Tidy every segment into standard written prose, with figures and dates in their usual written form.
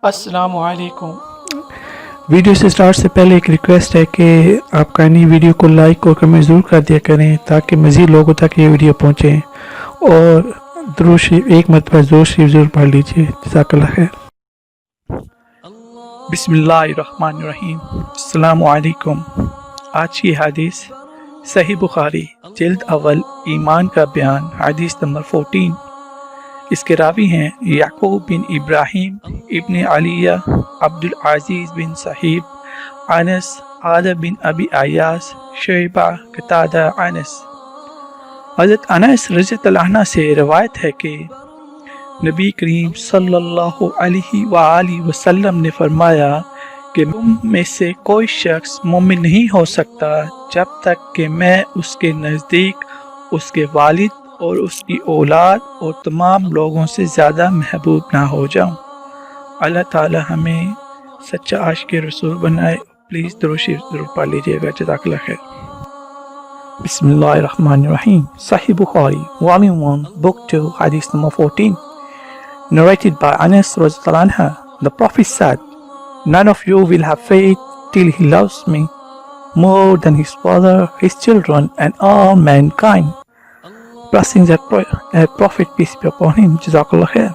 السلام علیکم۔ ویڈیو سے سٹارٹ سے پہلے ایک ریکویسٹ ہے کہ آپ کائنڈلی ویڈیو کو لائک اور کمنٹ ضرور کر دیا کریں تاکہ مزید لوگوں تک یہ ویڈیو پہنچے، اور درود شریف ایک مرتبہ درود شریف ضرور پڑھ لیجیے۔ جزاک اللہ خیر۔ بسم اللہ الرحمن الرحیم۔ السلام علیکم۔ آج کی حدیث صحیح بخاری جلد اول ایمان کا بیان، حدیث نمبر 14۔ اس کے راوی ہیں یعقوب بن ابراہیم ابن علیہ، عبد العزیز بن صہیب، انس، عادہ بن ابی ایاس، شعبہ، قتادہ، انس۔ حضرت انس رضی اللہ عنہ سے روایت ہے کہ نبی کریم صلی اللہ علیہ وآلہ وسلم نے فرمایا کہ تم میں سے کوئی شخص مومن نہیں ہو سکتا جب تک کہ میں اس کے نزدیک اس کے والد اور اس کی اولاد اور تمام لوگوں سے زیادہ محبوب نہ ہو جاؤں۔ اللہ تعالی ہمیں سچا عاشق رسول بنائے۔ پلیز درود شریف ضرور پڑھ لیجیے گا۔ جزاک اللہ خیر۔ بسم اللہ الرحمن الرحیم۔ صحیح بخاری Volume 1 Book 2 Hadith number 14 narrated by Anas radhiyallahu anhu. The Prophet said, "None of you will have faith till he loves me more than his father, his children, and all mankind." Blessings at Prophet, peace be upon him. Jazakallah khair.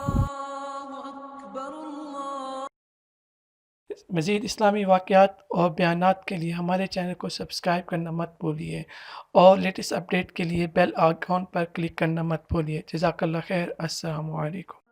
مزید اسلامی واقعات اور بیانات کے لیے ہمارے channel کو subscribe کرنا مت بھولیے، اور لیٹسٹ اپڈیٹ کے لیے بیل آئیکن پر کلک کرنا مت بھولیے۔ جزاک اللہ خیر۔ السلام علیکم۔